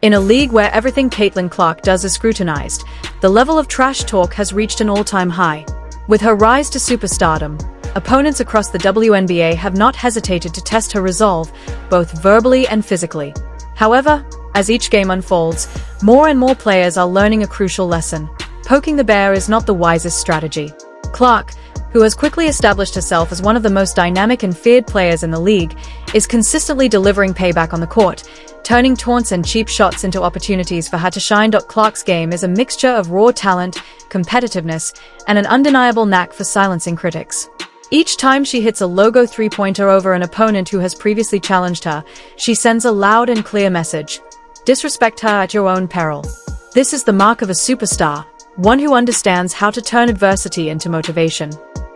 In a league where everything Caitlin Clark does is scrutinized, the level of trash talk has reached an all-time high. With her rise to superstardom, opponents across the WNBA have not hesitated to test her resolve, both verbally and physically. However, as each game unfolds, more and more players are learning a crucial lesson. Poking the bear is not the wisest strategy. Clark, who has quickly established herself as one of the most dynamic and feared players in the league, is consistently delivering payback on the court, turning taunts and cheap shots into opportunities for her to shine. Clark's game is a mixture of raw talent, competitiveness, and an undeniable knack for silencing critics. Each time she hits a logo three-pointer over an opponent who has previously challenged her, she sends a loud and clear message: disrespect her at your own peril. This is the mark of a superstar, one who understands how to turn adversity into motivation.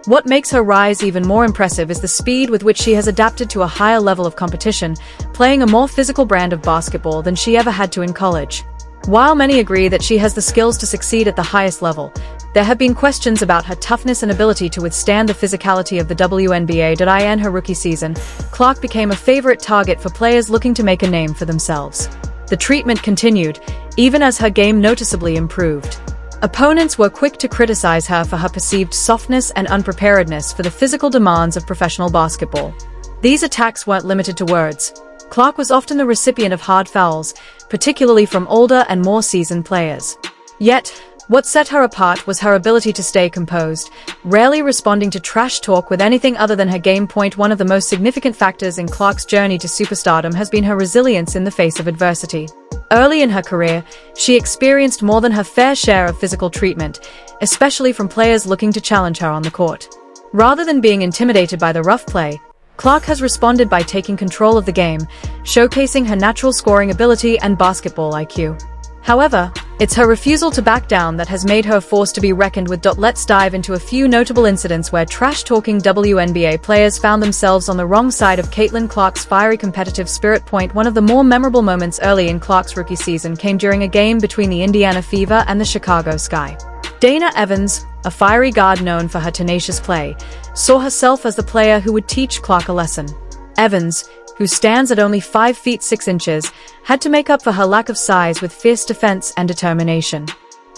What makes her rise even more impressive is the speed with which she has adapted to a higher level of competition, playing a more physical brand of basketball than she ever had to in college. While many agree that she has the skills to succeed at the highest level, there have been questions about her toughness and ability to withstand the physicality of the WNBA. In her rookie season, Clark became a favorite target for players looking to make a name for themselves. The treatment continued, even as her game noticeably improved. Opponents were quick to criticize her for her perceived softness and unpreparedness for the physical demands of professional basketball. These attacks weren't limited to words. Clark was often the recipient of hard fouls, particularly from older and more seasoned players. Yet, what set her apart was her ability to stay composed, rarely responding to trash talk with anything other than her game point. One of the most significant factors in Clark's journey to superstardom has been her resilience in the face of adversity. Early in her career, she experienced more than her fair share of physical treatment, especially from players looking to challenge her on the court. Rather than being intimidated by the rough play, Clark has responded by taking control of the game, showcasing her natural scoring ability and basketball IQ. However, it's her refusal to back down that has made her a force to be reckoned with. Let's dive into a few notable incidents where trash-talking WNBA players found themselves on the wrong side of Caitlin Clark's fiery competitive spirit. One of the more memorable moments early in Clark's rookie season came during a game between the Indiana Fever and the Chicago Sky. Dana Evans, a fiery guard known for her tenacious play, saw herself as the player who would teach Clark a lesson. Evans, who stands at only 5 feet 6 inches, had to make up for her lack of size with fierce defense and determination.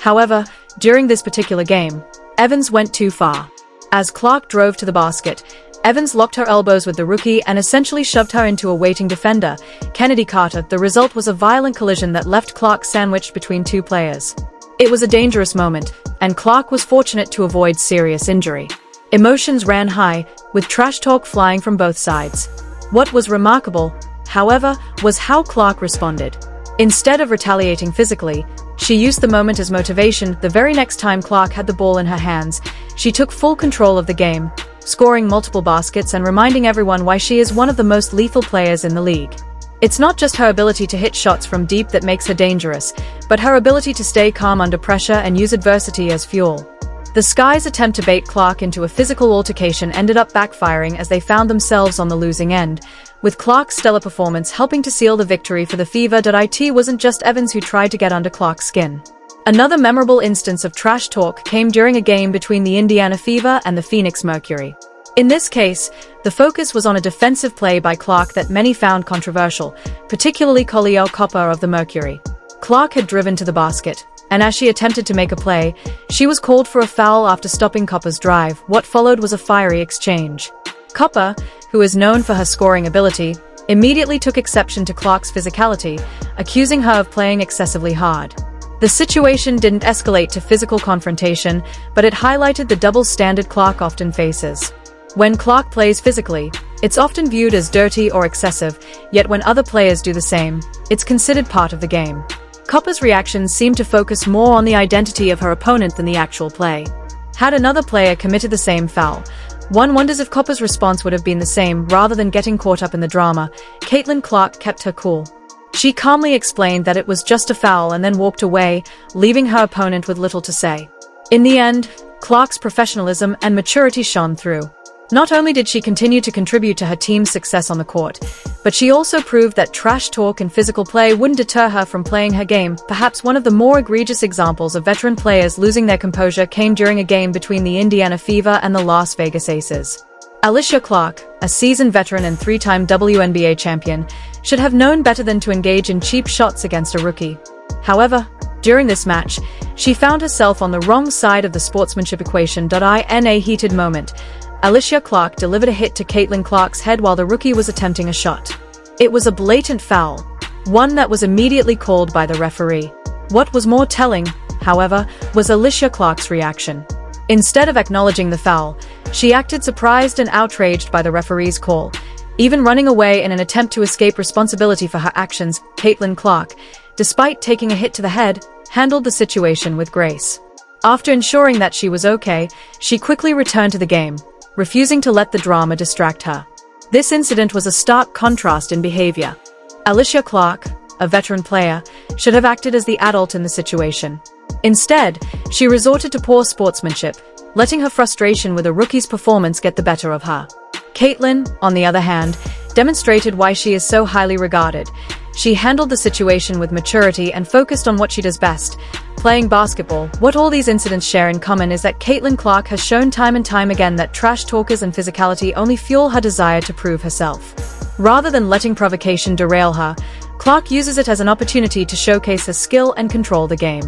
However, during this particular game, Evans went too far. As Clark drove to the basket, Evans locked her elbows with the rookie and essentially shoved her into a waiting defender, Kennedy Carter. The result was a violent collision that left Clark sandwiched between two players. It was a dangerous moment, and Clark was fortunate to avoid serious injury. Emotions ran high, with trash talk flying from both sides. What was remarkable, however, was how Clark responded. Instead of retaliating physically, she used the moment as motivation. The very next time Clark had the ball in her hands, she took full control of the game, scoring multiple baskets and reminding everyone why she is one of the most lethal players in the league. It's not just her ability to hit shots from deep that makes her dangerous, but her ability to stay calm under pressure and use adversity as fuel. The Sky's attempt to bait Clark into a physical altercation ended up backfiring as they found themselves on the losing end, with Clark's stellar performance helping to seal the victory for the Fever. It wasn't just Evans who tried to get under Clark's skin. Another memorable instance of trash talk came during a game between the Indiana Fever and the Phoenix Mercury. In this case, the focus was on a defensive play by Clark that many found controversial, particularly Collier Copper of the Mercury. Clark had driven to the basket, and as she attempted to make a play, she was called for a foul after stopping Copper's drive. What followed was a fiery exchange. Copper, who is known for her scoring ability, immediately took exception to Clark's physicality, accusing her of playing excessively hard. The situation didn't escalate to physical confrontation, but it highlighted the double standard Clark often faces. When Clark plays physically, it's often viewed as dirty or excessive, yet when other players do the same, it's considered part of the game. Copper's reactions seemed to focus more on the identity of her opponent than the actual play. Had another player committed the same foul, one wonders if Copper's response would have been the same. Rather than getting caught up in the drama, Caitlin Clark kept her cool. She calmly explained that it was just a foul and then walked away, leaving her opponent with little to say. In the end, Clark's professionalism and maturity shone through. Not only did she continue to contribute to her team's success on the court, but she also proved that trash talk and physical play wouldn't deter her from playing her game. Perhaps one of the more egregious examples of veteran players losing their composure came during a game between the Indiana Fever and the Las Vegas Aces. Alicia Clark, a seasoned veteran and 3-time WNBA champion, should have known better than to engage in cheap shots against a rookie. However, during this match, she found herself on the wrong side of the sportsmanship equation. In a heated moment, Alicia Clark delivered a hit to Caitlin Clark's head while the rookie was attempting a shot. It was a blatant foul, one that was immediately called by the referee. What was more telling, however, was Alicia Clark's reaction. Instead of acknowledging the foul, she acted surprised and outraged by the referee's call, even running away in an attempt to escape responsibility for her actions. Caitlin Clark, despite taking a hit to the head, handled the situation with grace. After ensuring that she was okay, she quickly returned to the game, refusing to let the drama distract her. This incident was a stark contrast in behavior. Alicia Clark, a veteran player, should have acted as the adult in the situation. Instead, she resorted to poor sportsmanship, letting her frustration with a rookie's performance get the better of her. Caitlin, on the other hand, demonstrated why she is so highly regarded. She handled the situation with maturity and focused on what she does best, playing basketball. What all these incidents share in common is that Caitlin Clark has shown time and time again that trash talkers and physicality only fuel her desire to prove herself. Rather than letting provocation derail her, Clark uses it as an opportunity to showcase her skill and control the game.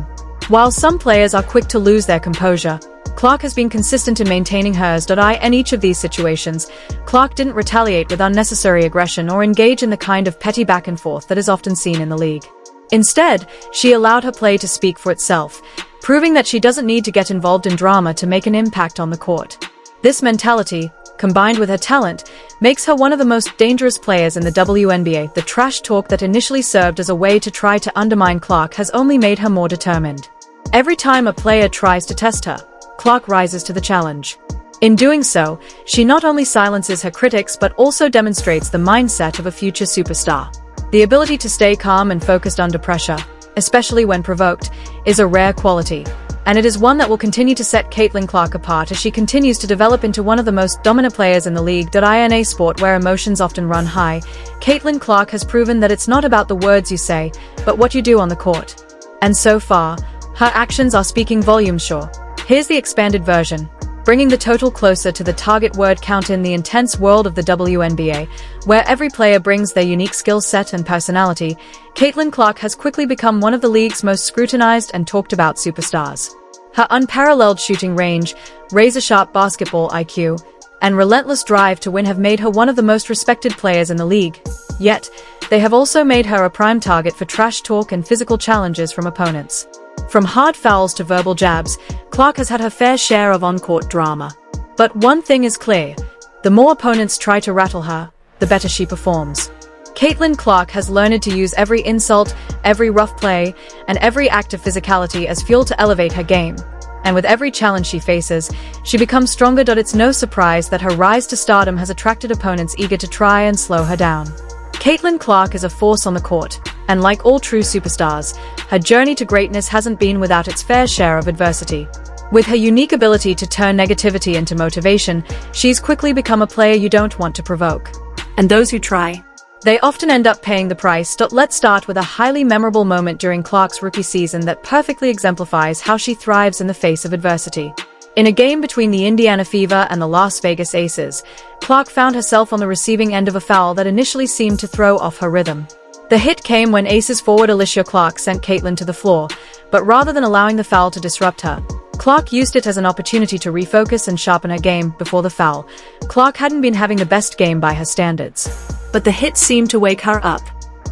While some players are quick to lose their composure, Clark has been consistent in maintaining hers. In each of these situations, Clark didn't retaliate with unnecessary aggression or engage in the kind of petty back and forth that is often seen in the league. Instead, she allowed her play to speak for itself, proving that she doesn't need to get involved in drama to make an impact on the court. This mentality, combined with her talent, makes her one of the most dangerous players in the WNBA. The trash talk that initially served as a way to try to undermine Clark has only made her more determined. Every time a player tries to test her, Clark rises to the challenge. In doing so, she not only silences her critics but also demonstrates the mindset of a future superstar. The ability to stay calm and focused under pressure, especially when provoked, is a rare quality, and it is one that will continue to set Caitlin Clark apart as she continues to develop into one of the most dominant players in the league. In a sport where emotions often run high, Caitlin Clark has proven that it's not about the words you say, but what you do on the court. And so far, her actions are speaking volumes. Sure. Here's the expanded version, bringing the total closer to the target word count in the intense world of the WNBA, where every player brings their unique skill set and personality. Caitlin Clark has quickly become one of the league's most scrutinized and talked about superstars. Her unparalleled shooting range, razor-sharp basketball IQ, and relentless drive to win have made her one of the most respected players in the league. Yet, they have also made her a prime target for trash talk and physical challenges from opponents. From hard fouls to verbal jabs, Clark has had her fair share of on-court drama. But one thing is clear, the more opponents try to rattle her, the better she performs. Caitlin Clark has learned to use every insult, every rough play, and every act of physicality as fuel to elevate her game. And with every challenge she faces, she becomes stronger. It's no surprise that her rise to stardom has attracted opponents eager to try and slow her down. Caitlin Clark is a force on the court, and like all true superstars, her journey to greatness hasn't been without its fair share of adversity. With her unique ability to turn negativity into motivation, she's quickly become a player you don't want to provoke. And those who try, they often end up paying the price. Let's start with a highly memorable moment during Clark's rookie season that perfectly exemplifies how she thrives in the face of adversity. In a game between the Indiana Fever and the Las Vegas Aces, Clark found herself on the receiving end of a foul that initially seemed to throw off her rhythm. The hit came when Aces forward Alicia Clark sent Caitlin to the floor, but rather than allowing the foul to disrupt her, Clark used it as an opportunity to refocus and sharpen her game. Before the foul, Clark hadn't been having the best game by her standards, but the hit seemed to wake her up.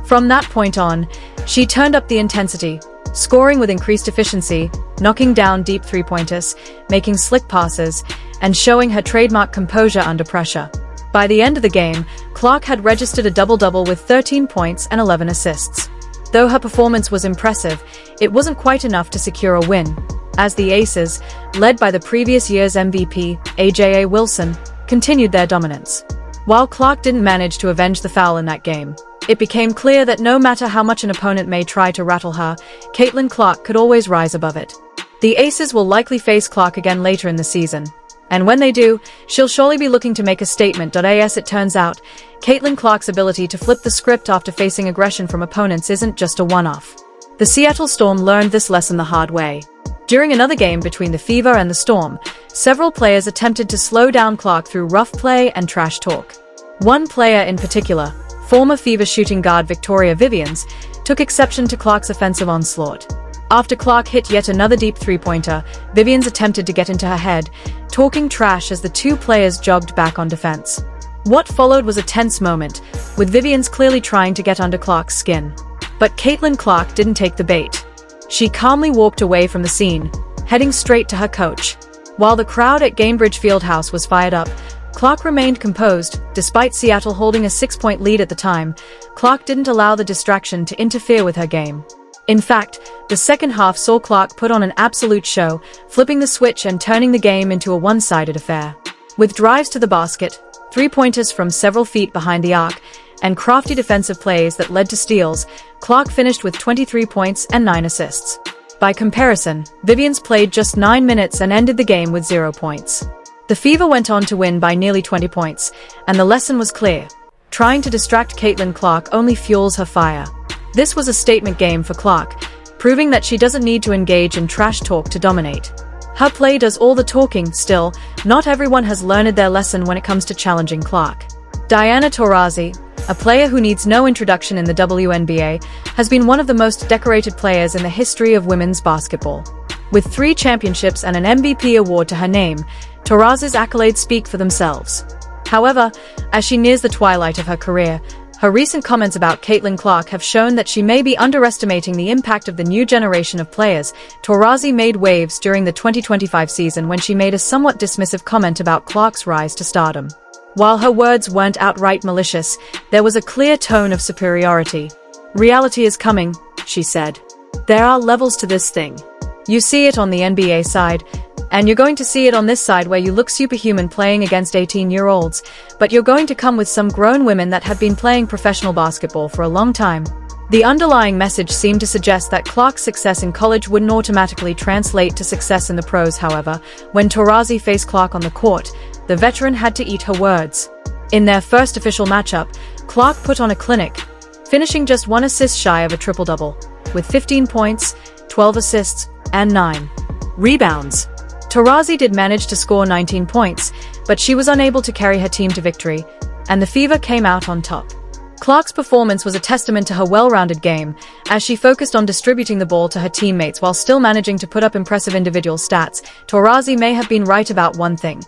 From that point on, she turned up the intensity, scoring with increased efficiency, knocking down deep three-pointers, making slick passes, and showing her trademark composure under pressure. By the end of the game, Clark had registered a double-double with 13 points and 11 assists. Though her performance was impressive, it wasn't quite enough to secure a win, as the Aces, led by the previous year's MVP, Aja Wilson, continued their dominance. While Clark didn't manage to avenge the foul in that game, it became clear that no matter how much an opponent may try to rattle her, Caitlin Clark could always rise above it. The Aces will likely face Clark again later in the season, and when they do, she'll surely be looking to make a statement. As it turns out, Caitlin Clark's ability to flip the script after facing aggression from opponents isn't just a one-off. The Seattle Storm learned this lesson the hard way. During another game between the Fever and the Storm, several players attempted to slow down Clark through rough play and trash talk. One player in particular, former Fever shooting guard Victoria Vivians, took exception to Clark's offensive onslaught. After Clark hit yet another deep three-pointer, Vivians attempted to get into her head, talking trash as the two players jogged back on defense. What followed was a tense moment, with Vivians clearly trying to get under Clark's skin. But Caitlin Clark didn't take the bait. She calmly walked away from the scene, heading straight to her coach. While the crowd at Gainbridge Fieldhouse was fired up, Clark remained composed. Despite Seattle holding a 6-point lead at the time, Clark didn't allow the distraction to interfere with her game. In fact, the second half saw Clark put on an absolute show, flipping the switch and turning the game into a one-sided affair. With drives to the basket, three-pointers from several feet behind the arc, and crafty defensive plays that led to steals, Clark finished with 23 points and 9 assists. By comparison, Vivians played just 9 minutes and ended the game with 0 points. The Fever went on to win by nearly 20 points, and the lesson was clear. Trying to distract Caitlin Clark only fuels her fire. This was a statement game for Clark, proving that she doesn't need to engage in trash talk to dominate. Her play does all the talking. Still, not everyone has learned their lesson when it comes to challenging Clark. Diana Taurasi, a player who needs no introduction in the WNBA, has been one of the most decorated players in the history of women's basketball. With 3 championships and an MVP award to her name, Taurasi's accolades speak for themselves. However, as she nears the twilight of her career, her recent comments about Caitlin Clark have shown that she may be underestimating the impact of the new generation of players. Taurasi made waves during the 2025 season when she made a somewhat dismissive comment about Clark's rise to stardom. While her words weren't outright malicious, there was a clear tone of superiority. "Reality is coming," she said. "There are levels to this thing. You see it on the NBA side, and you're going to see it on this side where you look superhuman playing against 18-year-olds, but you're going to come with some grown women that have been playing professional basketball for a long time." The underlying message seemed to suggest that Clark's success in college wouldn't automatically translate to success in the pros. However, when Taurasi faced Clark on the court, the veteran had to eat her words. In their first official matchup, Clark put on a clinic, finishing just 1 assist shy of a triple-double, with 15 points, 12 assists, and 9 rebounds. Taurasi did manage to score 19 points, but she was unable to carry her team to victory, and the Fever came out on top. Clark's performance was a testament to her well-rounded game, as she focused on distributing the ball to her teammates while still managing to put up impressive individual stats. Taurasi may have been right about one thing: